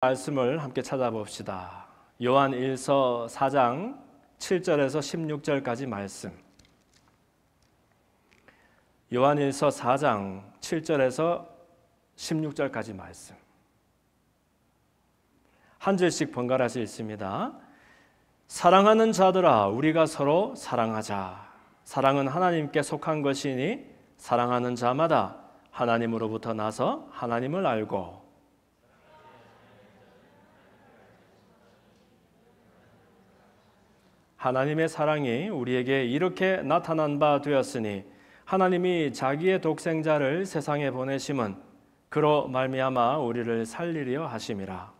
말씀을 함께 찾아봅시다. 요한 1서 4장 7절에서 16절까지 말씀. 요한 1서 4장 7절에서 16절까지 말씀. 한 절씩 번갈아 읽습니다. 사랑하는 자들아, 우리가 서로 사랑하자. 사랑은 하나님께 속한 것이니 사랑하는 자마다 하나님으로부터 나서 하나님을 알고 하나님의 사랑이 우리에게 이렇게 나타난 바 되었으니 하나님이 자기의 독생자를 세상에 보내심은 그로 말미암아 우리를 살리려 하심이라.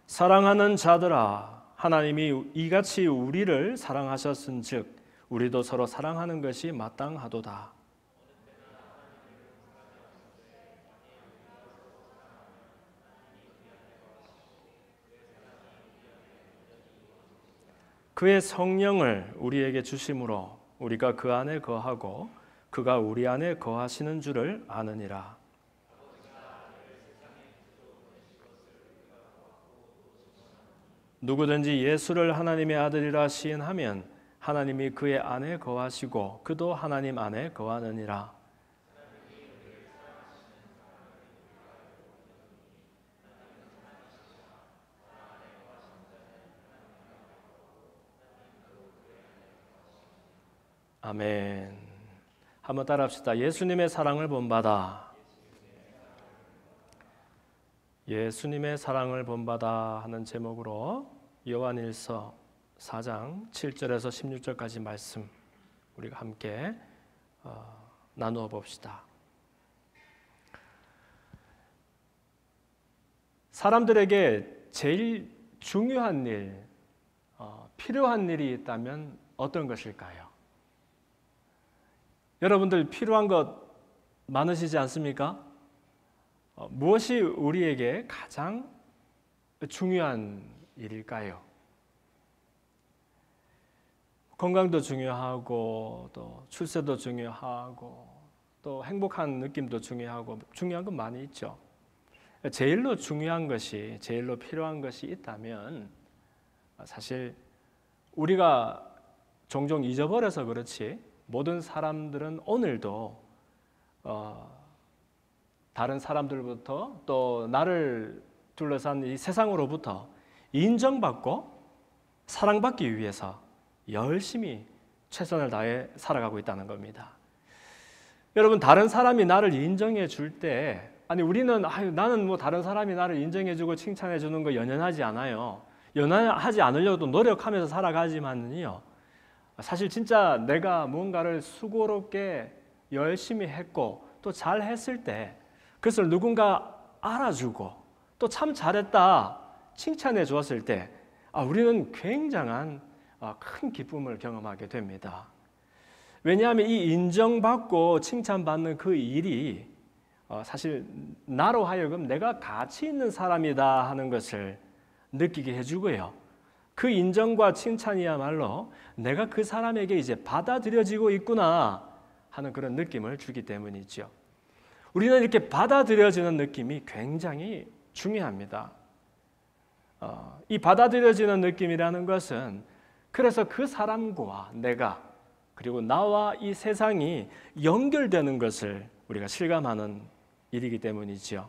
사랑하는 자들아, 하나님이 이같이 우리를 사랑하셨은즉 우리도 서로 사랑하는 것이 마땅하도다. 그의 성령을 우리에게 주심으로 우리가 그 안에 거하고 그가 우리 안에 거하시는 줄을 아느니라. 누구든지 예수를 하나님의 아들이라 시인하면 하나님이 그의 안에 거하시고 그도 하나님 안에 거하느니라. 아멘. 한번 따라합시다. 예수님의 사랑을 본받아. 예수님의 사랑을 본받아 하는 제목으로 요한일서 4장 7절에서 16절까지 말씀 우리가 함께 나누어 봅시다. 사람들에게 제일 중요한 일, 필요한 일이 있다면 어떤 것일까요? 여러분들 필요한 것 많으시지 않습니까? 무엇이 우리에게 가장 중요한 일일까요? 건강도 중요하고 또 출세도 중요하고 또 행복한 느낌도 중요하고 중요한 건 많이 있죠. 제일로 중요한 것이, 제일로 필요한 것이 있다면 사실 우리가 종종 잊어버려서 그렇지 모든 사람들은 오늘도 다른 사람들부터 또 나를 둘러싼 이 세상으로부터 인정받고 사랑받기 위해서 열심히 최선을 다해 살아가고 있다는 겁니다. 여러분, 다른 사람이 나를 인정해 줄 때 우리는 나는 뭐 다른 사람이 나를 인정해 주고 칭찬해 주는 거 연연하지 않아요. 연연하지 않으려고 노력하면서 살아가지만요. 사실 진짜 내가 무언가를 수고롭게 열심히 했고 또 잘했을 때 그것을 누군가 알아주고 또 참 잘했다 칭찬해 주었을 때 우리는 굉장한 큰 기쁨을 경험하게 됩니다. 왜냐하면 이 인정받고 칭찬받는 그 일이 사실 나로 하여금 내가 가치 있는 사람이다 하는 것을 느끼게 해주고요. 그 인정과 칭찬이야말로 내가 그 사람에게 이제 받아들여지고 있구나 하는 그런 느낌을 주기 때문이죠. 우리는 이렇게 받아들여지는 느낌이 굉장히 중요합니다. 이 받아들여지는 느낌이라는 것은 그래서 그 사람과 내가 그리고 나와 이 세상이 연결되는 것을 우리가 실감하는 일이기 때문이죠.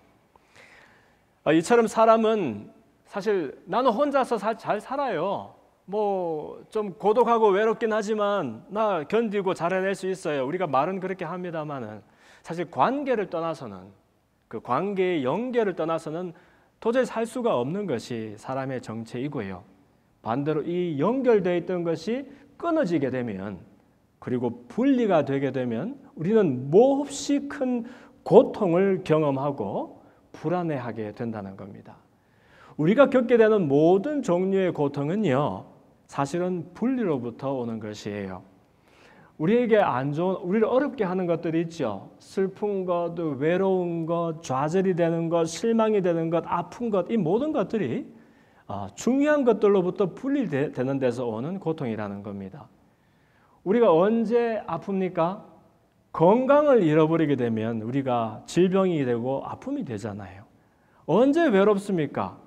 이처럼 사람은 사실 나는 혼자서 잘 살아요. 뭐 좀 고독하고 외롭긴 하지만 나 견디고 잘 해낼 수 있어요. 우리가 말은 그렇게 합니다만은 사실 관계를 떠나서는 그 관계의 연결을 떠나서는 도저히 살 수가 없는 것이 사람의 정체이고요. 반대로 이 연결되어 있던 것이 끊어지게 되면 그리고 분리가 되게 되면 우리는 몹시 큰 고통을 경험하고 불안해하게 된다는 겁니다. 우리가 겪게 되는 모든 종류의 고통은요, 사실은 분리로부터 오는 것이에요. 우리에게 안 좋은, 우리를 어렵게 하는 것들이 있죠. 슬픈 것, 외로운 것, 좌절이 되는 것, 실망이 되는 것, 아픈 것, 이 모든 것들이 중요한 것들로부터 분리되는 데서 오는 고통이라는 겁니다. 우리가 언제 아픕니까? 건강을 잃어버리게 되면 우리가 질병이 되고 아픔이 되잖아요. 언제 외롭습니까?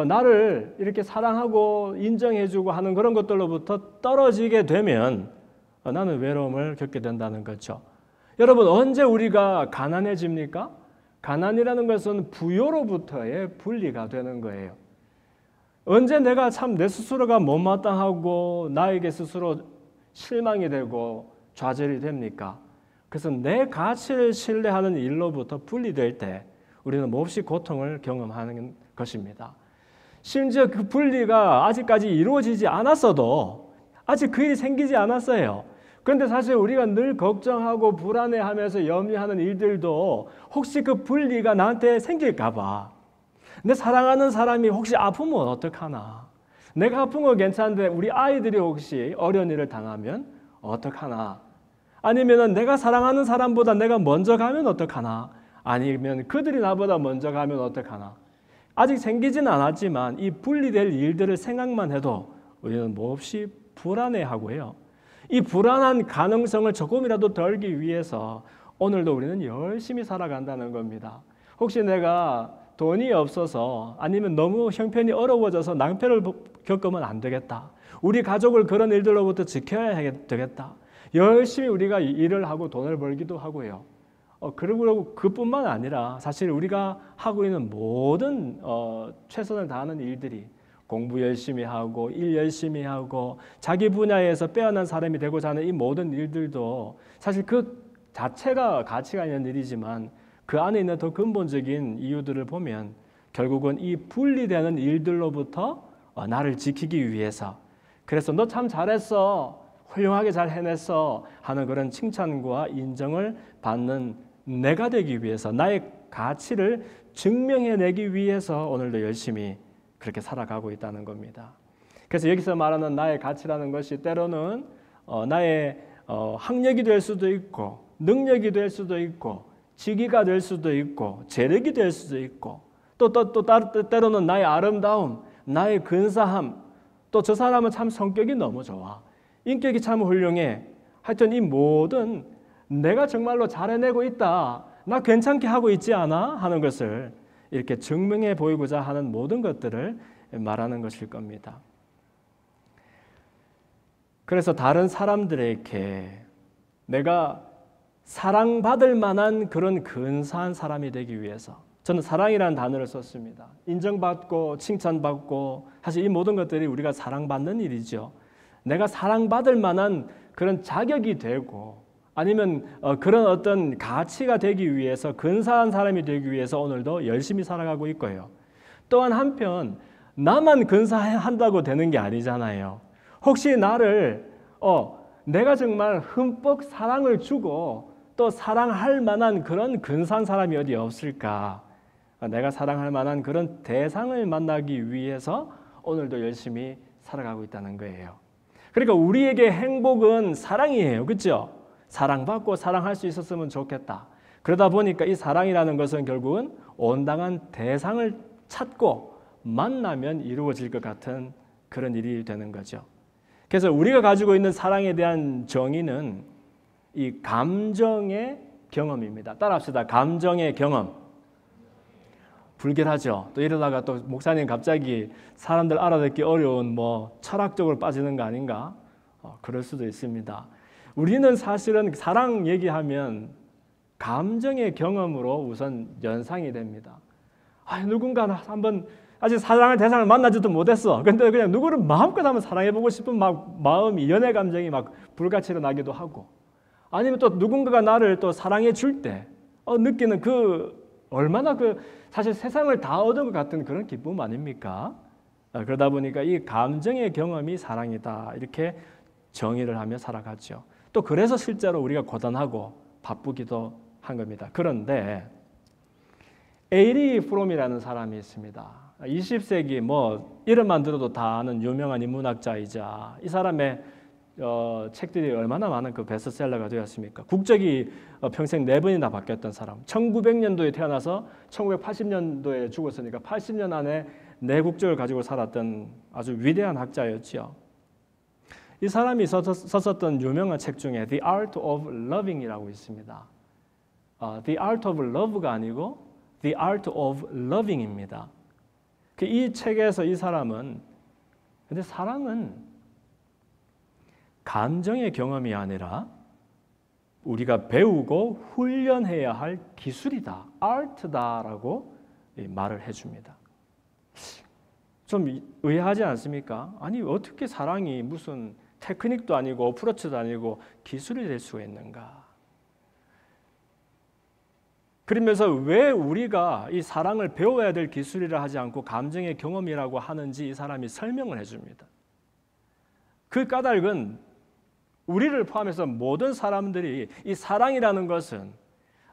나를 이렇게 사랑하고 인정해주고 하는 그런 것들로부터 떨어지게 되면 나는 외로움을 겪게 된다는 거죠. 여러분, 언제 우리가 가난해집니까? 가난이라는 것은 부요로부터의 분리가 되는 거예요. 언제 내가 참 내 스스로가 못마땅하고 나에게 스스로 실망이 되고 좌절이 됩니까? 그래서 내 가치를 신뢰하는 일로부터 분리될 때 우리는 몹시 고통을 경험하는 것입니다. 심지어 그 분리가 아직까지 이루어지지 않았어도 아직 그 일이 생기지 않았어요. 그런데 사실 우리가 늘 걱정하고 불안해하면서 염려하는 일들도 혹시 그 분리가 나한테 생길까 봐. 내 사랑하는 사람이 혹시 아프면 어떡하나? 내가 아픈 건 괜찮은데 우리 아이들이 혹시 어려운 일을 당하면 어떡하나? 아니면 내가 사랑하는 사람보다 내가 먼저 가면 어떡하나? 아니면 그들이 나보다 먼저 가면 어떡하나? 아직 생기지는 않았지만 이 분리될 일들을 생각만 해도 우리는 몹시 불안해하고요. 이 불안한 가능성을 조금이라도 덜기 위해서 오늘도 우리는 열심히 살아간다는 겁니다. 혹시 내가 돈이 없어서 아니면 너무 형편이 어려워져서 낭패를 겪으면 안 되겠다. 우리 가족을 그런 일들로부터 지켜야 되겠다. 열심히 우리가 일을 하고 돈을 벌기도 하고요. 그리고 그뿐만 아니라 사실 우리가 하고 있는 모든 최선을 다하는 일들이 공부 열심히 하고 일 열심히 하고 자기 분야에서 빼어난 사람이 되고자 하는 이 모든 일들도 사실 그 자체가 가치가 있는 일이지만 그 안에 있는 더 근본적인 이유들을 보면 결국은 이 분리되는 일들로부터 나를 지키기 위해서 그래서 너 참 잘했어 훌륭하게 잘 해냈어 하는 그런 칭찬과 인정을 받는 내가 되기 위해서 나의 가치를 증명해내기 위해서 오늘도 열심히 그렇게 살아가고 있다는 겁니다. 그래서 여기서 말하는 나의 가치라는 것이 때로는 나의 학력이 될 수도 있고 능력이 될 수도 있고 직위가 될 수도 있고 재력이 될 수도 있고 또 때로는 나의 아름다움, 나의 근사함, 또 저 사람은 참 성격이 너무 좋아, 인격이 참 훌륭해. 하여튼 이 모든 내가 정말로 잘해내고 있다, 나 괜찮게 하고 있지 않아? 하는 것을 이렇게 증명해 보이고자 하는 모든 것들을 말하는 것일 겁니다. 그래서 다른 사람들에게 내가 사랑받을 만한 그런 근사한 사람이 되기 위해서 저는 사랑이라는 단어를 썼습니다. 인정받고 칭찬받고 사실 이 모든 것들이 우리가 사랑받는 일이죠. 내가 사랑받을 만한 그런 자격이 되고 아니면 그런 어떤 가치가 되기 위해서 근사한 사람이 되기 위해서 오늘도 열심히 살아가고 있고요. 또한 한편 나만 근사한다고 되는 게 아니잖아요. 혹시 나를 내가 정말 흠뻑 사랑을 주고 또 사랑할 만한 그런 근사한 사람이 어디 없을까? 내가 사랑할 만한 그런 대상을 만나기 위해서 오늘도 열심히 살아가고 있다는 거예요. 그러니까 우리에게 행복은 사랑이에요. 그렇죠? 사랑받고 사랑할 수 있었으면 좋겠다. 그러다 보니까 이 사랑이라는 것은 결국은 온당한 대상을 찾고 만나면 이루어질 것 같은 그런 일이 되는 거죠. 그래서 우리가 가지고 있는 사랑에 대한 정의는 이 감정의 경험입니다. 따라합시다. 감정의 경험. 불결하죠. 또 이러다가 또 목사님 갑자기 사람들 알아듣기 어려운 철학적으로 빠지는 거 아닌가? 그럴 수도 있습니다. 우리는 사실은 사랑 얘기하면 감정의 경험으로 우선 연상이 됩니다. 누군가 한번 아직 사랑할 대상을 만나지도 못했어. 근데 그냥 누구를 마음껏 한번 사랑해보고 싶은 마음이 연애 감정이 불같이 일어나기도 하고, 아니면 또 누군가가 나를 또 사랑해 줄 때 느끼는 얼마나 사실 세상을 다 얻은 것 같은 그런 기쁨 아닙니까? 그러다 보니까 이 감정의 경험이 사랑이다 이렇게 정의를 하며 살아가죠. 또 그래서 실제로 우리가 고단하고 바쁘기도 한 겁니다. 그런데 에리 프롬이라는 사람이 있습니다. 20세기 이름만 들어도 다 아는 유명한 인문학자이자 이 사람의 책들이 얼마나 많은 그 베스트셀러가 되었습니까? 국적이 평생 4번이나 바뀌었던 사람. 1900년도에 태어나서 1980년도에 죽었으니까 80년 안에 내국적을 가지고 살았던 아주 위대한 학자였지요. 이 사람이 썼었던 유명한 책 중에 The Art of Loving이라고 있습니다. The Art of Love가 아니고 The Art of Loving입니다. 이 책에서 이 사람은 근데 사랑은 감정의 경험이 아니라 우리가 배우고 훈련해야 할 기술이다, 아트다라고 말을 해줍니다. 좀 의아하지 않습니까? 아니 어떻게 사랑이 무슨 테크닉도 아니고 어프로치도 아니고 기술이 될 수가 있는가? 그러면서 왜 우리가 이 사랑을 배워야 될 기술이라 하지 않고 감정의 경험이라고 하는지 이 사람이 설명을 해줍니다. 그 까닭은 우리를 포함해서 모든 사람들이 이 사랑이라는 것은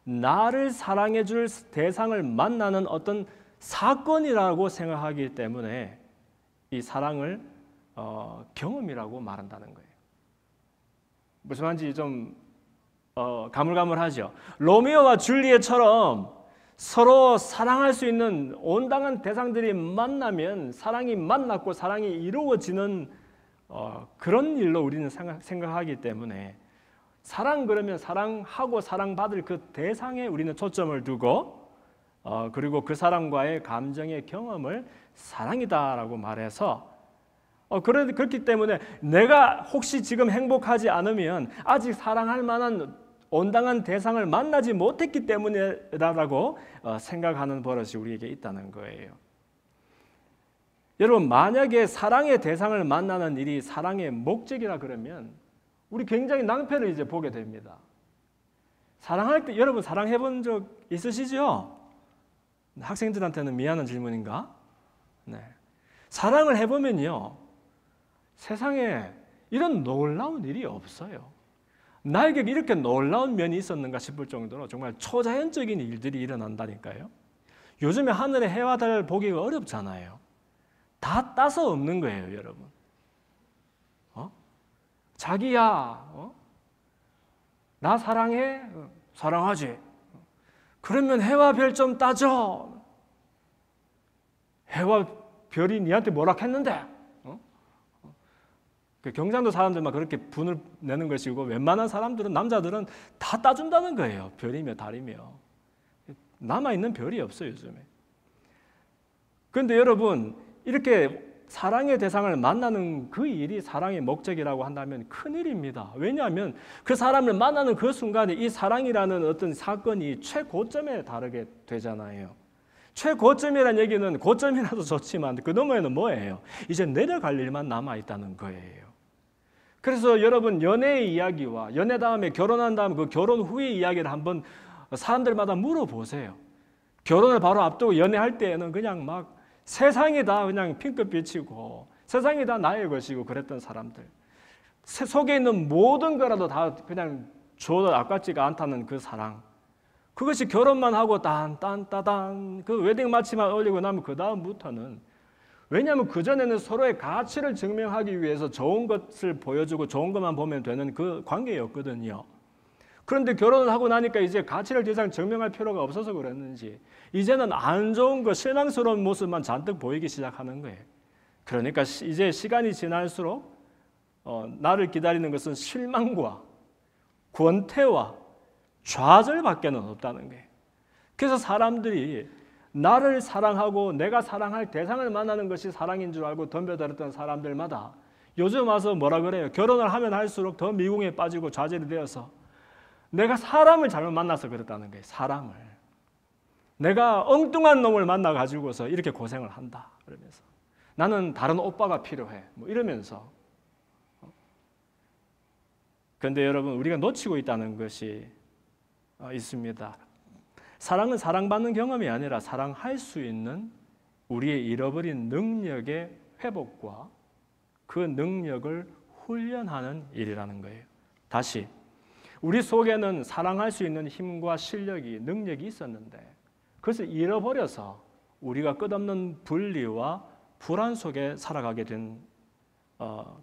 나를 사랑해 줄 대상을 만나는 어떤 사건이라고 생각하기 때문에 이 사랑을 경험이라고 말한다는 거예요. 무슨 말인지 좀 가물가물하죠. 로미오와 줄리엣처럼 서로 사랑할 수 있는 온당한 대상들이 만나면 사랑이 만났고 사랑이 이루어지는 그런 일로 우리는 생각하기 때문에 사랑 그러면 사랑하고 사랑받을 그 대상에 우리는 초점을 두고 그리고 그 사람과의 감정의 경험을 사랑이다라고 말해서 그렇기 때문에 내가 혹시 지금 행복하지 않으면 아직 사랑할 만한 온당한 대상을 만나지 못했기 때문이라고 생각하는 버릇이 우리에게 있다는 거예요. 여러분 만약에 사랑의 대상을 만나는 일이 사랑의 목적이라 그러면 우리 굉장히 낭패를 이제 보게 됩니다. 사랑할 때 여러분 사랑해 본 적 있으시죠? 학생들한테는 미안한 질문인가? 네. 사랑을 해보면요 세상에 이런 놀라운 일이 없어요. 나에게 이렇게 놀라운 면이 있었는가 싶을 정도로 정말 초자연적인 일들이 일어난다니까요. 요즘에 하늘에 해와 달 보기가 어렵잖아요. 다 따서 없는 거예요, 여러분. 자기야, 나 사랑해? 사랑하지. 그러면 해와 별 좀 따져. 해와 별이 니한테 뭐라 했는데? 경상도 사람들만 그렇게 분을 내는 것이고 웬만한 사람들은 남자들은 다 따준다는 거예요. 별이며 달이며. 남아있는 별이 없어요, 요즘에. 그런데 여러분 이렇게 사랑의 대상을 만나는 그 일이 사랑의 목적이라고 한다면 큰일입니다. 왜냐하면 그 사람을 만나는 그 순간에 이 사랑이라는 어떤 사건이 최고점에 다르게 되잖아요. 최고점이라는 얘기는 고점이라도 좋지만 그 너머에는 뭐예요? 이제 내려갈 일만 남아있다는 거예요. 그래서 여러분 연애의 이야기와 연애 다음에 결혼한 다음 그 결혼 후의 이야기를 한번 사람들마다 물어보세요. 결혼을 바로 앞두고 연애할 때에는 그냥 막 세상이 다 그냥 핑크빛이고 세상이 다 나의 것이고 그랬던 사람들. 속에 있는 모든 거라도 다 그냥 줘도 아깝지가 않다는 그 사랑. 그것이 결혼만 하고 딴딴따단 그 웨딩 마치만 올리고 나면 그 다음부터는 왜냐하면 그전에는 서로의 가치를 증명하기 위해서 좋은 것을 보여주고 좋은 것만 보면 되는 그 관계였거든요. 그런데 결혼을 하고 나니까 이제 가치를 더 이상 증명할 필요가 없어서 그랬는지 이제는 안 좋은 것, 실망스러운 모습만 잔뜩 보이기 시작하는 거예요. 그러니까 이제 시간이 지날수록 나를 기다리는 것은 실망과 권태와 좌절밖에는 없다는 거예요. 그래서 사람들이 나를 사랑하고 내가 사랑할 대상을 만나는 것이 사랑인 줄 알고 덤벼들었던 사람들마다 요즘 와서 뭐라 그래요? 결혼을 하면 할수록 더 미궁에 빠지고 좌절이 되어서 내가 사람을 잘못 만나서 그랬다는 거예요. 사람을. 내가 엉뚱한 놈을 만나가지고서 이렇게 고생을 한다. 그러면서 나는 다른 오빠가 필요해. 뭐 이러면서. 그런데 여러분 우리가 놓치고 있다는 것이 있습니다. 사랑은 사랑받는 경험이 아니라 사랑할 수 있는 우리의 잃어버린 능력의 회복과 그 능력을 훈련하는 일이라는 거예요. 다시 우리 속에는 사랑할 수 있는 힘과 실력이 능력이 있었는데 그것을 잃어버려서 우리가 끝없는 분리와 불안 속에 살아가게 된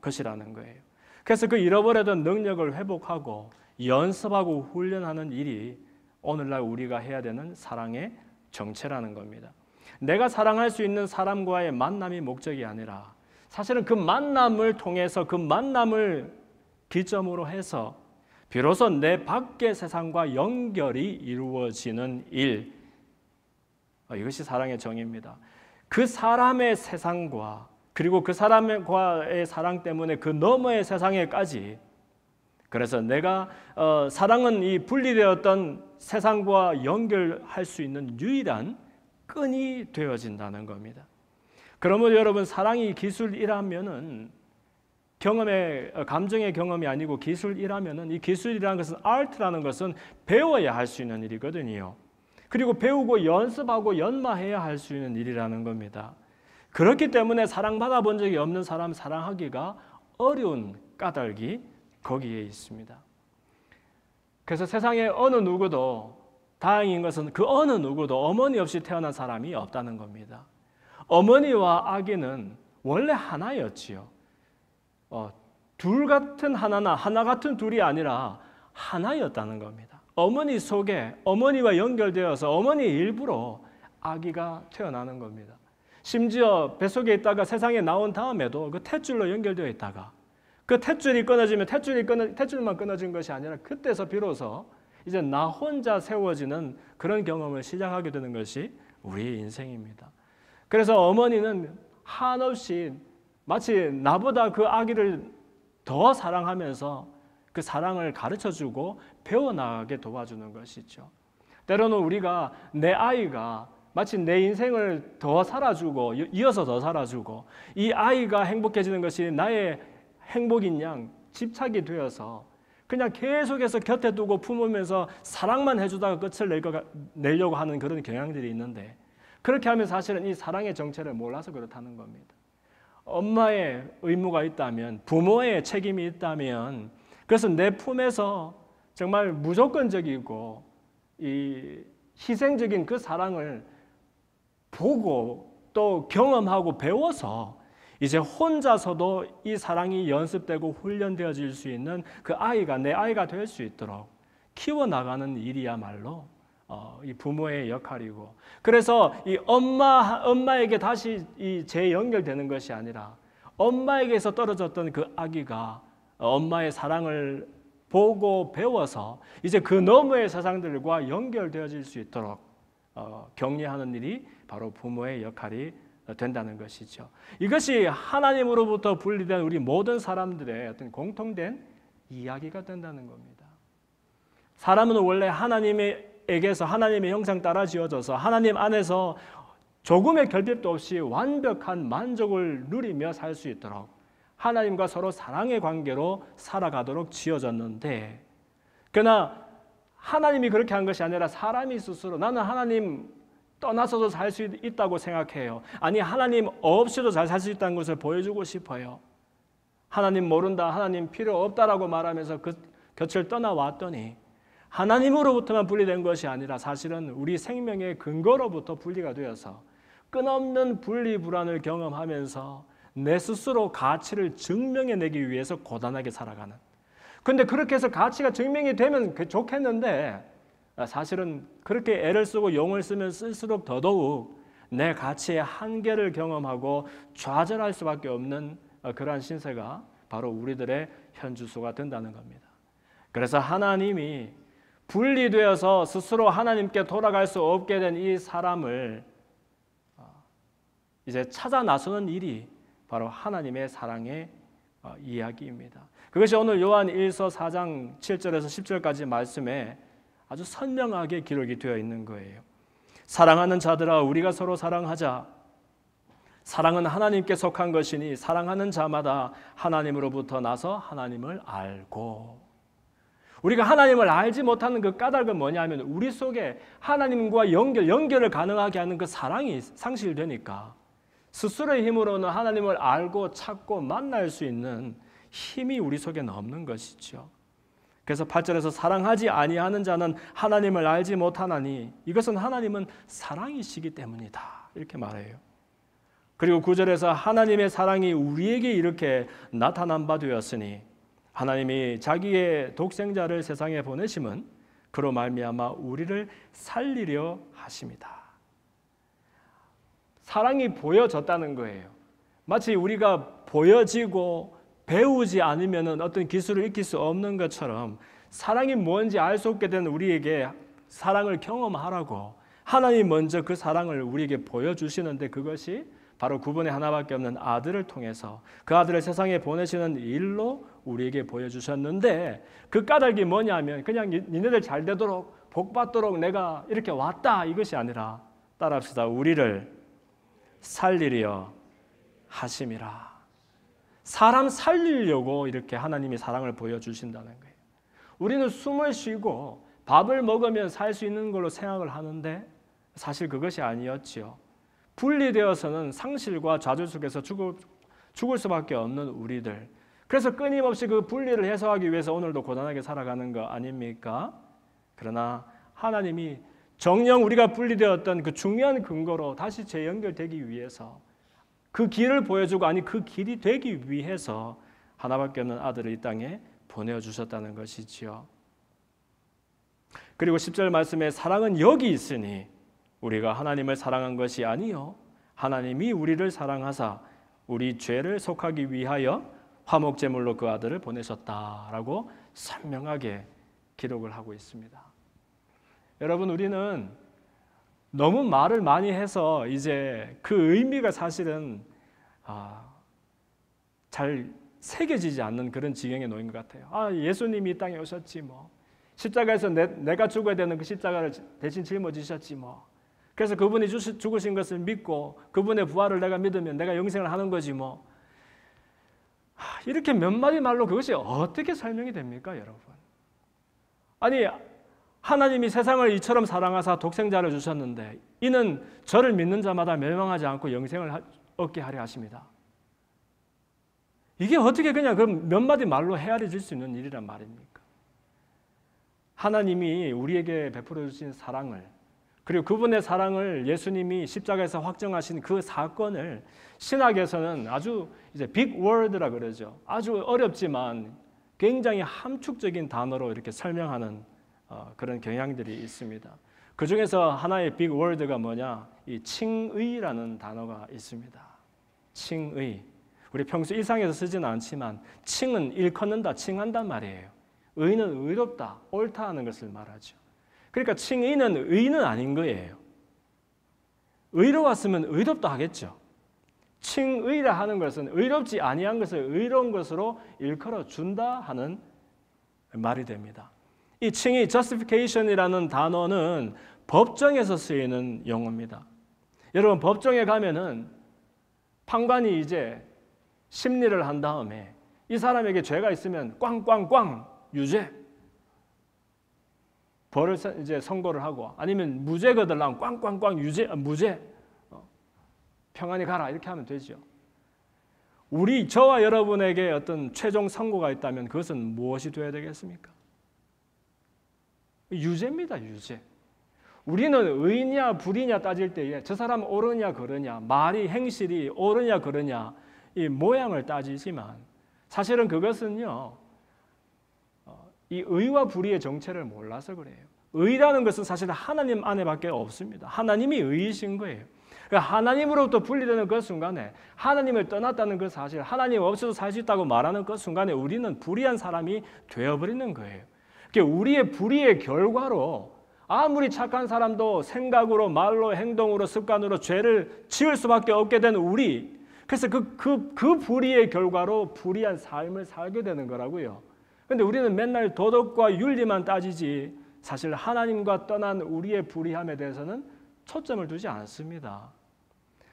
것이라는 거예요. 그래서 그 잃어버렸던 능력을 회복하고 연습하고 훈련하는 일이 오늘날 우리가 해야 되는 사랑의 정체라는 겁니다. 내가 사랑할 수 있는 사람과의 만남이 목적이 아니라 사실은 그 만남을 통해서 그 만남을 기점으로 해서 비로소 내 밖의 세상과 연결이 이루어지는 일, 이것이 사랑의 정의입니다. 그 사람의 세상과 그리고 그 사람과의 사랑 때문에 그 너머의 세상에까지, 그래서 내가 사랑은 이 분리되었던 세상과 연결할 수 있는 유일한 끈이 되어진다는 겁니다. 그러면 여러분, 사랑이 기술이라면은 감정의 경험이 아니고 기술이라면은, 이 기술이라는 것은 art라는 것은 배워야 할 수 있는 일이거든요. 그리고 배우고 연습하고 연마해야 할 수 있는 일이라는 겁니다. 그렇기 때문에 사랑받아 본 적이 없는 사람 사랑하기가 어려운 까닭이 거기에 있습니다. 그래서 세상에 어느 누구도, 다행인 것은 그 어느 누구도 어머니 없이 태어난 사람이 없다는 겁니다. 어머니와 아기는 원래 하나였지요. 둘 같은 하나나 하나 같은 둘이 아니라 하나였다는 겁니다. 어머니 속에 어머니와 연결되어서 어머니 일부로 아기가 태어나는 겁니다. 심지어 뱃속에 있다가 세상에 나온 다음에도 그 탯줄로 연결되어 있다가 그 탯줄이 끊어지면 탯줄만 끊어진 것이 아니라 그때서 비로소 이제 나 혼자 세워지는 그런 경험을 시작하게 되는 것이 우리의 인생입니다. 그래서 어머니는 한없이 마치 나보다 그 아기를 더 사랑하면서 그 사랑을 가르쳐주고 배워나가게 도와주는 것이죠. 때로는 우리가 내 아이가 마치 내 인생을 더 살아주고 이어서 더 살아주고 이 아이가 행복해지는 것이 나의 행복인 양 집착이 되어서 그냥 계속해서 곁에 두고 품으면서 사랑만 해주다가 끝을 내려고 하는 그런 경향들이 있는데, 그렇게 하면 사실은 이 사랑의 정체를 몰라서 그렇다는 겁니다. 엄마의 의무가 있다면, 부모의 책임이 있다면, 그것은 내 품에서 정말 무조건적이고 이 희생적인 그 사랑을 보고 또 경험하고 배워서 이제 혼자서도 이 사랑이 연습되고 훈련되어질 수 있는 그 아이가 내 아이가 될 수 있도록 키워나가는 일이야말로 이 부모의 역할이고, 그래서 이 엄마에게 다시 재연결되는 것이 아니라 엄마에게서 떨어졌던 그 아기가 엄마의 사랑을 보고 배워서 이제 그 너머의 세상들과 연결되어질 수 있도록 격려하는 일이 바로 부모의 역할이 된다는 것이죠. 이것이 하나님으로부터 분리된 우리 모든 사람들의 어떤 공통된 이야기가 된다는 겁니다. 사람은 원래 하나님에게서 하나님의 형상 따라 지어져서 하나님 안에서 조금의 결핍도 없이 완벽한 만족을 누리며 살 수 있도록 하나님과 서로 사랑의 관계로 살아가도록 지어졌는데, 그러나 하나님이 그렇게 한 것이 아니라 사람이 스스로 나는 하나님 떠나서도 살 수 있다고 생각해요. 아니, 하나님 없이도 잘 살 수 있다는 것을 보여주고 싶어요. 하나님 모른다, 하나님 필요 없다라고 말하면서 그 곁을 떠나왔더니 하나님으로부터만 분리된 것이 아니라 사실은 우리 생명의 근거로부터 분리가 되어서 끝없는 분리불안을 경험하면서 내 스스로 가치를 증명해내기 위해서 고단하게 살아가는. 근데 그렇게 해서 가치가 증명이 되면 좋겠는데 사실은 그렇게 애를 쓰고 용을 쓰면 쓸수록 더더욱 내 가치의 한계를 경험하고 좌절할 수밖에 없는 그러한 신세가 바로 우리들의 현주소가 된다는 겁니다. 그래서 하나님이 분리되어서 스스로 하나님께 돌아갈 수 없게 된 이 사람을 이제 찾아 나서는 일이 바로 하나님의 사랑의 이야기입니다. 그것이 오늘 요한 1서 4장 7절에서 10절까지 말씀에 아주 선명하게 기록이 되어 있는 거예요. 사랑하는 자들아, 우리가 서로 사랑하자. 사랑은 하나님께 속한 것이니 사랑하는 자마다 하나님으로부터 나서 하나님을 알고. 우리가 하나님을 알지 못하는 그 까닭은 뭐냐면 우리 속에 하나님과 연결을 가능하게 하는 그 사랑이 상실되니까 스스로의 힘으로는 하나님을 알고 찾고 만날 수 있는 힘이 우리 속에는 없는 것이죠. 그래서 8절에서 사랑하지 아니하는 자는 하나님을 알지 못하나니 이것은 하나님은 사랑이시기 때문이다, 이렇게 말해요. 그리고 9절에서 하나님의 사랑이 우리에게 이렇게 나타난 바 되었으니 하나님이 자기의 독생자를 세상에 보내심은 그로 말미암아 우리를 살리려 하심이다. 사랑이 보여졌다는 거예요. 마치 우리가 보여지고 배우지 않으면 어떤 기술을 익힐 수 없는 것처럼 사랑이 뭔지 알 수 없게 된 우리에게 사랑을 경험하라고 하나님이 먼저 그 사랑을 우리에게 보여주시는데, 그것이 바로 구분의 하나밖에 없는 아들을 통해서 그 아들을 세상에 보내시는 일로 우리에게 보여주셨는데, 그 까닭이 뭐냐면 그냥 니네들 잘 되도록 복 받도록 내가 이렇게 왔다, 이것이 아니라 따라합시다. 우리를 살리려 하심이라. 사람 살리려고 이렇게 하나님이 사랑을 보여주신다는 거예요. 우리는 숨을 쉬고 밥을 먹으면 살 수 있는 걸로 생각을 하는데 사실 그것이 아니었지요. 분리되어서는 상실과 좌절 속에서 죽을 수밖에 없는 우리들. 그래서 끊임없이 그 분리를 해소하기 위해서 오늘도 고단하게 살아가는 거 아닙니까? 그러나 하나님이 정녕 우리가 분리되었던 그 중요한 근거로 다시 재연결되기 위해서 그 길을 보여주고, 아니 그 길이 되기 위해서 하나밖에 없는 아들을 이 땅에 보내주셨다는 것이지요. 그리고 10절 말씀에 사랑은 여기 있으니 우리가 하나님을 사랑한 것이 아니요 하나님이 우리를 사랑하사 우리 죄를 속하기 위하여 화목제물로 그 아들을 보내셨다라고 선명하게 기록을 하고 있습니다. 여러분, 우리는 너무 말을 많이 해서 이제 그 의미가 사실은 잘 새겨지지 않는 그런 지경에 놓인 것 같아요. 예수님이 이 땅에 오셨지 뭐. 십자가에서 내가 죽어야 되는 그 십자가를 대신 짊어지셨지 뭐. 그래서 그분이 죽으신 것을 믿고 그분의 부활을 내가 믿으면 내가 영생을 하는 거지 뭐. 이렇게 몇 마디 말로 그것이 어떻게 설명이 됩니까, 여러분? 아니, 하나님이 세상을 이처럼 사랑하사 독생자를 주셨는데 이는 저를 믿는 자마다 멸망하지 않고 영생을 얻게 하려 하십니다. 이게 어떻게 그냥 그 몇 마디 말로 헤아려질 수 있는 일이란 말입니까? 하나님이 우리에게 베풀어 주신 사랑을, 그리고 그분의 사랑을 예수님이 십자가에서 확정하신 그 사건을 신학에서는 아주 이제 빅 워드라 그러죠. 아주 어렵지만 굉장히 함축적인 단어로 이렇게 설명하는 그런 경향들이 있습니다. 그 중에서 하나의 빅 워드가 뭐냐? 이 칭의라는 단어가 있습니다. 칭의. 우리 평소 일상에서 쓰지는 않지만 칭은 일컫는다, 칭한단 말이에요. 의는 의롭다, 옳다 하는 것을 말하죠. 그러니까 칭의는 의는 아닌 거예요. 의로웠으면 의롭다 하겠죠. 칭의라 하는 것은 의롭지 아니한 것을 의로운 것으로 일컬어 준다 하는 말이 됩니다. 이 칭의, justification이라는 단어는 법정에서 쓰이는 용어입니다. 여러분, 법정에 가면은 판관이 이제 심리를 한 다음에 이 사람에게 죄가 있으면 꽝꽝꽝 유죄, 벌을 이제 선고를 하고, 아니면 무죄거든 꽝꽝꽝 유죄, 무죄, 평안히 가라 이렇게 하면 되죠. 저와 여러분에게 어떤 최종 선고가 있다면 그것은 무엇이 되어야 되겠습니까? 유죄입니다, 유죄. 우리는 의냐 불이냐 따질 때에 저 사람 옳으냐 그러냐, 말이 행실이 옳으냐 그러냐 이 모양을 따지지만 사실은 그것은요, 이 의와 불의의 정체를 몰라서 그래요. 의라는 것은 사실 하나님 안에밖에 없습니다. 하나님이 의이신 거예요. 그러니까 하나님으로부터 분리되는 그 순간에, 하나님을 떠났다는 그 사실, 하나님 없어도 살 수 있다고 말하는 그 순간에 우리는 불의한 사람이 되어버리는 거예요. 그러니까 우리의 불의의 결과로 아무리 착한 사람도 생각으로, 말로, 행동으로, 습관으로 죄를 지을 수밖에 없게 된 우리, 그래서 그 불의의 결과로 불의한 삶을 살게 되는 거라고요. 그런데 우리는 맨날 도덕과 윤리만 따지지 사실 하나님과 떠난 우리의 불의함에 대해서는 초점을 두지 않습니다.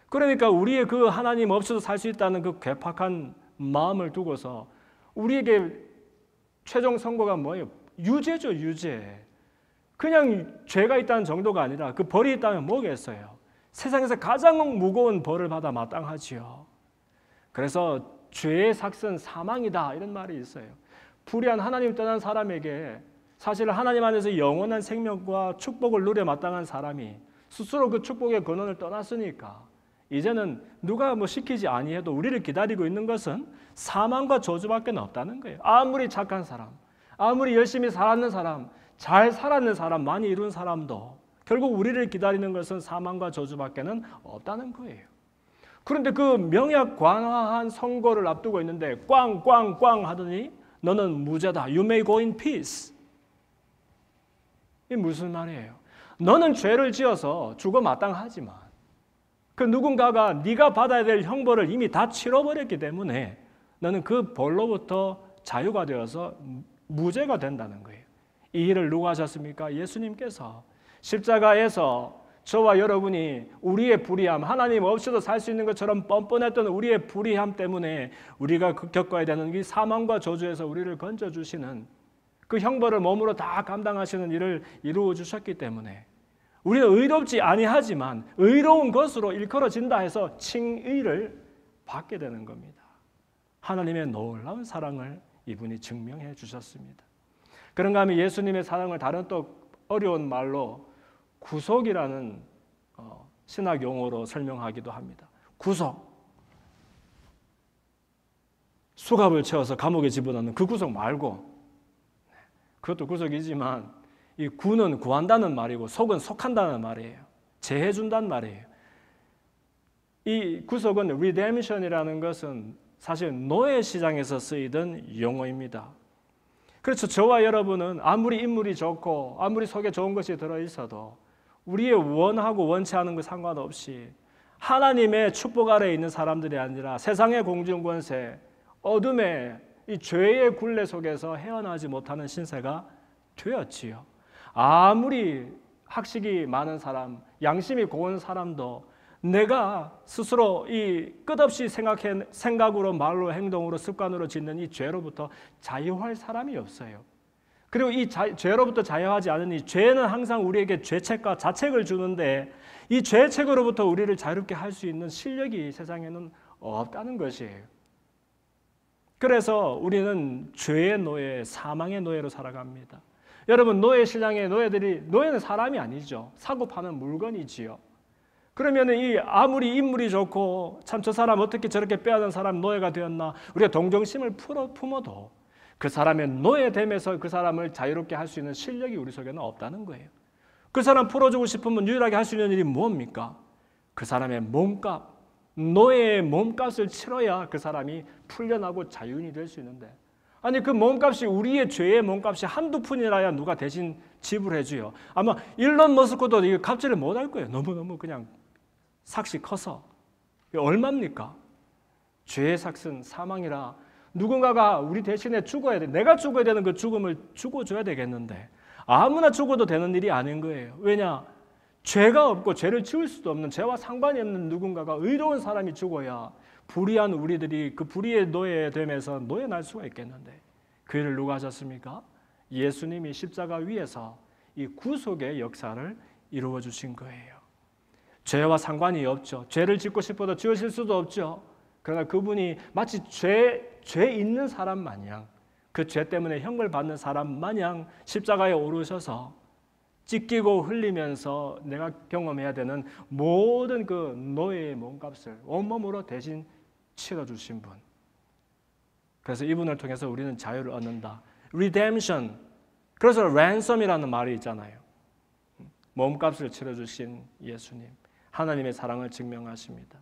그러니까 우리의 그 하나님 없어도 살 수 있다는 그 괴팍한 마음을 두고서 우리에게 최종 선고가 뭐예요? 유죄죠, 유죄. 그냥 죄가 있다는 정도가 아니라 그 벌이 있다면 뭐겠어요? 세상에서 가장 무거운 벌을 받아 마땅하지요. 그래서 죄의 삭은 사망이다 이런 말이 있어요. 불의한 하나님 떠난 사람에게 사실 하나님 안에서 영원한 생명과 축복을 누려 마땅한 사람이 스스로 그 축복의 근원을 떠났으니까 이제는 누가 시키지 아니해도 우리를 기다리고 있는 것은 사망과 저주밖에 없다는 거예요. 아무리 착한 사람, 아무리 열심히 살았는 사람, 잘 살았는 사람, 많이 이룬 사람도 결국 우리를 기다리는 것은 사망과 저주밖에는 없다는 거예요. 그런데 그 명약관화한 선고를 앞두고 있는데 꽝꽝꽝 하더니 너는 무죄다. You may go in peace. 이게 무슨 말이에요? 너는 죄를 지어서 죽어 마땅하지만 그 누군가가 네가 받아야 될 형벌을 이미 다 치러버렸기 때문에 너는 그 벌로부터 자유가 되어서 무죄가 된다는 거예요. 이 일을 누가 하셨습니까? 예수님께서 십자가에서 저와 여러분이 우리의 불의함, 하나님 없이도 살 수 있는 것처럼 뻔뻔했던 우리의 불의함 때문에 우리가 겪어야 되는 이 사망과 저주에서 우리를 건져주시는 그 형벌을 몸으로 다 감당하시는 일을 이루어 주셨기 때문에 우리는 의롭지 아니하지만 의로운 것으로 일컬어진다 해서 칭의를 받게 되는 겁니다. 하나님의 놀라운 사랑을 이분이 증명해 주셨습니다. 그런가 하면 예수님의 사랑을 다른 또 어려운 말로 구속이라는 신학 용어로 설명하기도 합니다. 구속. 수갑을 채워서 감옥에 집어넣는 그 구속 말고, 그것도 구속이지만 이 구는 구한다는 말이고 속은 속한다는 말이에요. 제해준다는 말이에요. 이 구속은 redemption이라는 것은 사실 노예 시장에서 쓰이던 용어입니다. 그렇죠. 저와 여러분은 아무리 인물이 좋고 아무리 속에 좋은 것이 들어있어도 우리의 원하고 원치 않은 것 상관없이 하나님의 축복 아래에 있는 사람들이 아니라 세상의 공중권세, 어둠의 이 죄의 굴레 속에서 헤어나지 못하는 신세가 되었지요. 아무리 학식이 많은 사람, 양심이 고운 사람도 내가 스스로 이 끝없이 생각으로 말로 행동으로 습관으로 짓는 이 죄로부터 자유할 사람이 없어요. 그리고 이 죄로부터 자유하지 않은 이 죄는 항상 우리에게 죄책과 자책을 주는데 이 죄책으로부터 우리를 자유롭게 할 수 있는 실력이 세상에는 없다는 것이에요. 그래서 우리는 죄의 노예, 사망의 노예로 살아갑니다. 여러분, 노예 시장의 노예는 사람이 아니죠. 사고 파는 물건이지요. 그러면 이 아무리 인물이 좋고 참 저 사람 어떻게 저렇게 빼앗은 사람 노예가 되었나 우리가 동정심을 품어도 그 사람의 노예됨에서 그 사람을 자유롭게 할 수 있는 실력이 우리 속에는 없다는 거예요. 그 사람 풀어주고 싶으면 유일하게 할 수 있는 일이 뭡니까? 그 사람의 몸값, 노예의 몸값을 치러야 그 사람이 풀려나고 자유인이 될 수 있는데, 아니 그 몸값이 우리의 죄의 몸값이 한두 푼이라야 누가 대신 지불해 줘요. 아마 일론 머스크도 이거 값지를 못할 거예요. 너무너무 그냥 삭시 커서. 얼마입니까? 죄의 삭은 사망이라 누군가가 우리 대신에 죽어야 돼. 내가 죽어야 되는 그 죽음을 죽어줘야 되겠는데 아무나 죽어도 되는 일이 아닌 거예요. 왜냐? 죄가 없고 죄를 지을 수도 없는, 죄와 상관이 없는 누군가가 의로운 사람이 죽어야 불의한 우리들이 그 불의의 노예됨에서 노예날 수가 있겠는데 그 일을 누가 하셨습니까? 예수님이 십자가 위에서 이 구속의 역사를 이루어 주신 거예요. 죄와 상관이 없죠. 죄를 짓고 싶어도 지으실 수도 없죠. 그러나 그분이 마치 죄 있는 사람 마냥, 그 죄 때문에 형벌 받는 사람 마냥 십자가에 오르셔서 찢기고 흘리면서 내가 경험해야 되는 모든 그 노예의 몸값을 온몸으로 대신 치러주신 분. 그래서 이분을 통해서 우리는 자유를 얻는다. Redemption. 그래서 ransom이라는 말이 있잖아요. 몸값을 치러주신 예수님. 하나님의 사랑을 증명하십니다.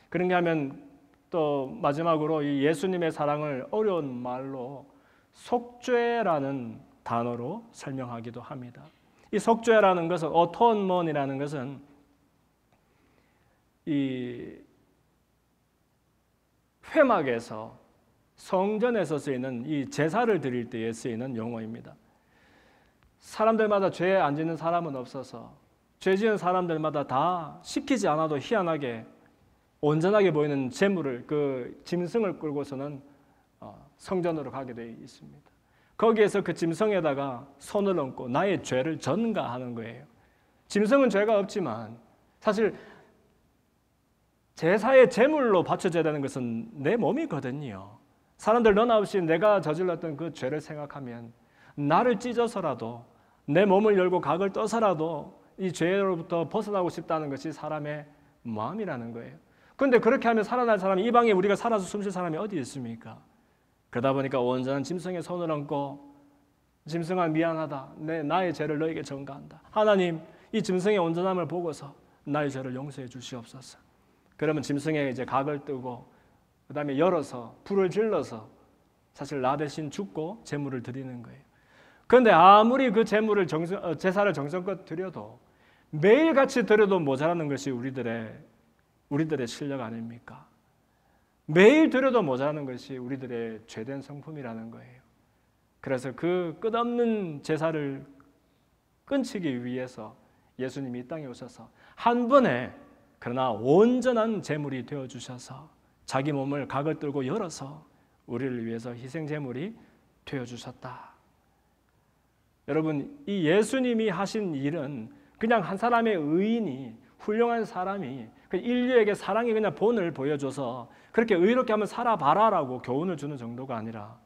그런가 하면 또 마지막으로 이 예수님의 사랑을 어려운 말로 속죄라는 단어로 설명하기도 합니다. 이 속죄라는 것은 atonement이라는 것은 이 회막에서 성전에서 쓰이는 이 제사를 드릴 때에 쓰이는 용어입니다. 사람들마다 죄 안 짓는 사람은 없어서 죄 지은 사람들마다 다 시키지 않아도 희한하게 온전하게 보이는 제물을, 그 짐승을 끌고서는 성전으로 가게 되어 있습니다. 거기에서 그 짐승에다가 손을 얹고 나의 죄를 전가하는 거예요. 짐승은 죄가 없지만 사실 제사의 제물로 바쳐져야 되는 것은 내 몸이거든요. 사람들 너나 없이 내가 저질렀던 그 죄를 생각하면 나를 찢어서라도 내 몸을 열고 각을 떠서라도 이 죄로부터 벗어나고 싶다는 것이 사람의 마음이라는 거예요. 그런데 그렇게 하면 살아날 사람이, 이 방에 우리가 살아서 숨쉴 사람이 어디 있습니까? 그러다 보니까 온전한 짐승의 손을 얹고 짐승아 미안하다. 나의 죄를 너에게 전가한다. 하나님, 이 짐승의 온전함을 보고서 나의 죄를 용서해 주시옵소서. 그러면 짐승의 이제 각을 뜨고 그 다음에 열어서 불을 질러서 사실 나 대신 죽고 제물을 드리는 거예요. 그런데 아무리 그 제물을 제사를 정성껏 드려도 매일같이 드려도 모자라는 것이 우리들의 실력 아닙니까? 매일 드려도 모자라는 것이 우리들의 죄된 성품이라는 거예요. 그래서 그 끝없는 제사를 끊치기 위해서 예수님이 이 땅에 오셔서 한 번에 그러나 온전한 제물이 되어주셔서 자기 몸을 각을 들고 열어서 우리를 위해서 희생 제물이 되어주셨다. 여러분, 이 예수님이 하신 일은 그냥 한 사람의 의인이, 훌륭한 사람이 인류에게 사랑의 그냥 본을 보여줘서 그렇게 의롭게 한번 살아봐라라고 교훈을 주는 정도가 아니라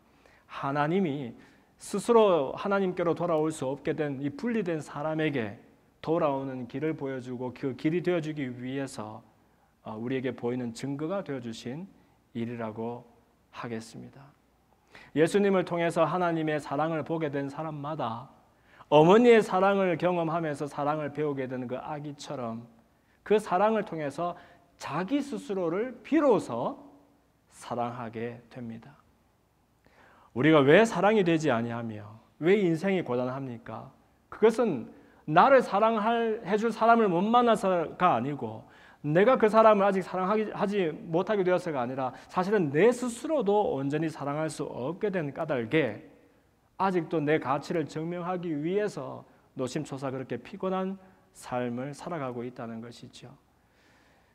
하나님이 스스로 하나님께로 돌아올 수 없게 된 이 분리된 사람에게 돌아오는 길을 보여주고 그 길이 되어주기 위해서 우리에게 보이는 증거가 되어주신 일이라고 하겠습니다. 예수님을 통해서 하나님의 사랑을 보게 된 사람마다 어머니의 사랑을 경험하면서 사랑을 배우게 되는 그 아기처럼 그 사랑을 통해서 자기 스스로를 비로소 사랑하게 됩니다. 우리가 왜 사랑이 되지 아니하며 왜 인생이 고단합니까? 그것은 나를 사랑해줄 사람을 못 만나서가 아니고 내가 그 사람을 아직 사랑하지 못하게 되어서가 아니라 사실은 내 스스로도 온전히 사랑할 수 없게 된 까닭에 아직도 내 가치를 증명하기 위해서 노심초사 그렇게 피곤한 삶을 살아가고 있다는 것이죠.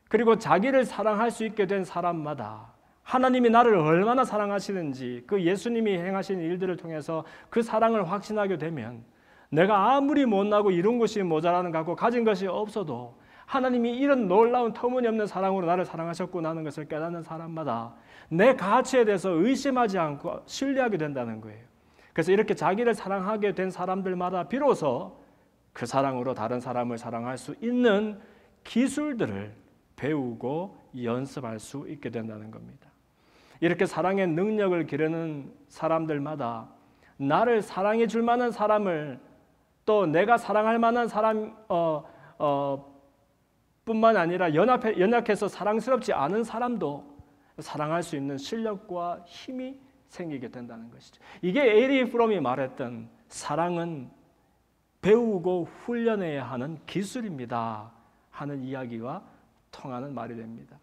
그리고 자기를 사랑할 수 있게 된 사람마다 하나님이 나를 얼마나 사랑하시는지 그 예수님이 행하신 일들을 통해서 그 사랑을 확신하게 되면 내가 아무리 못나고 이룬 것이 모자라는 것 같고 가진 것이 없어도 하나님이 이런 놀라운 터무니없는 사랑으로 나를 사랑하셨구나 하는 것을 깨닫는 사람마다 내 가치에 대해서 의심하지 않고 신뢰하게 된다는 거예요. 그래서 이렇게 자기를 사랑하게 된 사람들마다 비로소 그 사랑으로 다른 사람을 사랑할 수 있는 기술들을 배우고 연습할 수 있게 된다는 겁니다. 이렇게 사랑의 능력을 기르는 사람들마다 나를 사랑해 줄 만한 사람을 또 내가 사랑할 만한 사람 뿐만 아니라 연약해서 사랑스럽지 않은 사람도 사랑할 수 있는 실력과 힘이 생기게 된다는 것이죠. 이게 에리 프롬이 말했던 사랑은 배우고 훈련해야 하는 기술입니다 하는 이야기와 통하는 말이 됩니다.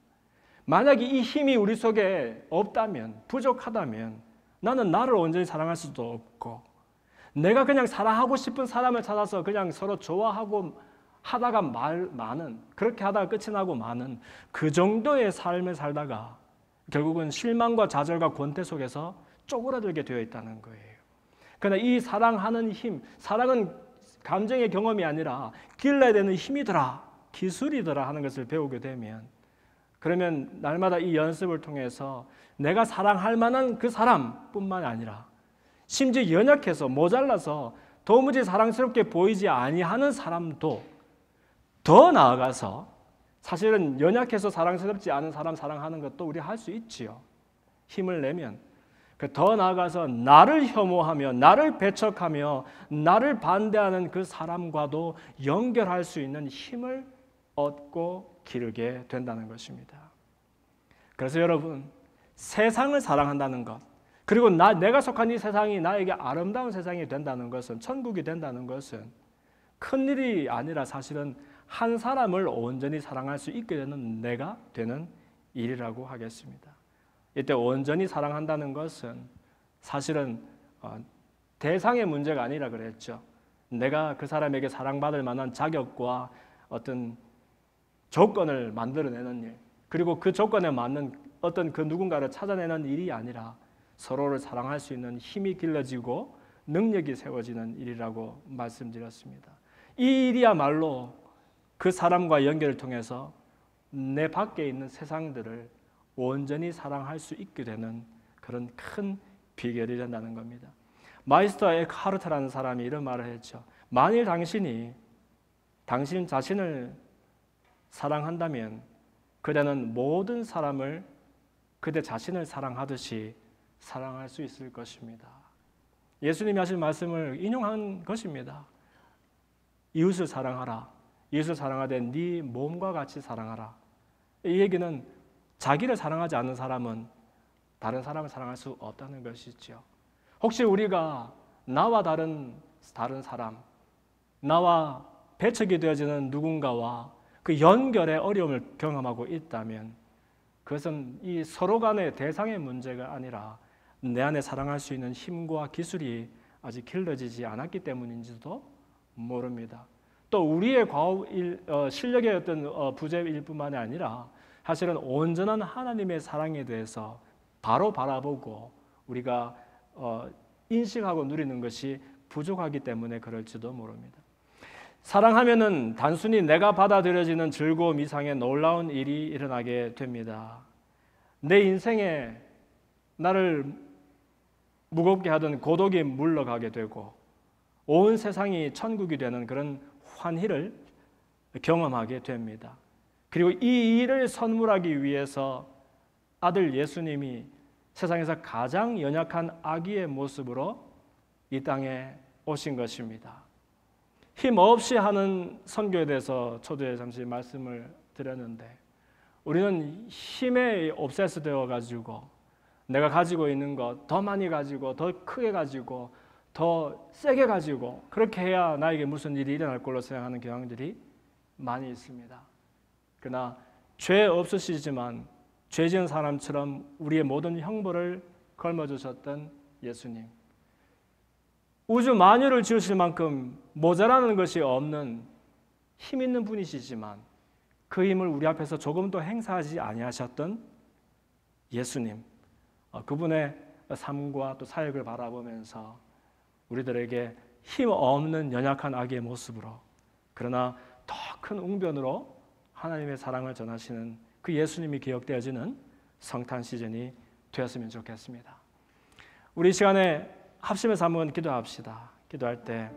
만약에 이 힘이 우리 속에 없다면, 부족하다면 나는 나를 온전히 사랑할 수도 없고 내가 그냥 사랑하고 싶은 사람을 찾아서 그냥 서로 좋아하고 하다가 많은, 그렇게 하다가 끝이 나고 많은 그 정도의 삶을 살다가 결국은 실망과 좌절과 권태 속에서 쪼그라들게 되어 있다는 거예요. 그러나 이 사랑하는 힘, 사랑은 감정의 경험이 아니라 길러야 되는 힘이더라, 기술이더라 하는 것을 배우게 되면 그러면 날마다 이 연습을 통해서 내가 사랑할 만한 그 사람뿐만 아니라 심지어 연약해서 모자라서 도무지 사랑스럽게 보이지 아니하는 사람도 더 나아가서 사실은 연약해서 사랑스럽지 않은 사람 사랑하는 것도 우리 할 수 있지요. 힘을 내면. 더 나아가서 나를 혐오하며 나를 배척하며 나를 반대하는 그 사람과도 연결할 수 있는 힘을 얻고 기르게 된다는 것입니다. 그래서 여러분, 세상을 사랑한다는 것, 그리고 내가 속한 이 세상이 나에게 아름다운 세상이 된다는 것은, 천국이 된다는 것은 큰일이 아니라 사실은 한 사람을 온전히 사랑할 수 있게 되는 내가 되는 일이라고 하겠습니다. 이때 온전히 사랑한다는 것은 사실은 대상의 문제가 아니라 그랬죠. 내가 그 사람에게 사랑받을 만한 자격과 어떤 조건을 만들어내는 일, 그리고 그 조건에 맞는 어떤 그 누군가를 찾아내는 일이 아니라 서로를 사랑할 수 있는 힘이 길러지고 능력이 세워지는 일이라고 말씀드렸습니다. 이 일이야말로 그 사람과 연결을 통해서 내 밖에 있는 세상들을 온전히 사랑할 수 있게 되는 그런 큰 비결이 된다는 겁니다. 마이스터 에크하르트라는 사람이 이런 말을 했죠. 만일 당신 자신을 사랑한다면 그대는 모든 사람을 그대 자신을 사랑하듯이 사랑할 수 있을 것입니다. 예수님이 하신 말씀을 인용한 것입니다. 이웃을 사랑하라. 이웃을 사랑하되 네 몸과 같이 사랑하라. 이 얘기는 자기를 사랑하지 않는 사람은 다른 사람을 사랑할 수 없다는 것이죠. 혹시 우리가 나와 다른 사람, 나와 배척이 되어지는 누군가와 그 연결의 어려움을 경험하고 있다면 그것은 이 서로 간의 대상의 문제가 아니라 내 안에 사랑할 수 있는 힘과 기술이 아직 길러지지 않았기 때문인지도 모릅니다. 또 우리의 실력의 어떤 부재일 뿐만이 아니라 사실은 온전한 하나님의 사랑에 대해서 바로 바라보고 우리가 인식하고 누리는 것이 부족하기 때문에 그럴지도 모릅니다. 사랑하면은 단순히 내가 받아들여지는 즐거움 이상의 놀라운 일이 일어나게 됩니다. 내 인생에 나를 무겁게 하던 고독이 물러가게 되고 온 세상이 천국이 되는 그런 환희를 경험하게 됩니다. 그리고 이 일을 선물하기 위해서 아들 예수님이 세상에서 가장 연약한 아기의 모습으로 이 땅에 오신 것입니다. 힘없이 하는 선교에 대해서 초두에 잠시 말씀을 드렸는데 우리는 힘에 옵세스 되어 가지고 내가 가지고 있는 것 더 많이 가지고 더 크게 가지고 더 세게 가지고 그렇게 해야 나에게 무슨 일이 일어날 걸로 생각하는 경향들이 많이 있습니다. 그러나 죄 없으시지만 죄 지은 사람처럼 우리의 모든 형벌을 걸머주셨던 예수님, 우주 만유를 지으실 만큼 모자라는 것이 없는 힘 있는 분이시지만 그 힘을 우리 앞에서 조금도 행사하지 아니하셨던 예수님, 그분의 삶과 또 사역을 바라보면서 우리들에게 힘 없는 연약한 아기의 모습으로 그러나 더 큰 웅변으로 하나님의 사랑을 전하시는 그 예수님이 기억되어지는 성탄 시즌이 되었으면 좋겠습니다. 우리 이 시간에 합심해서 한번 기도합시다. 기도할 때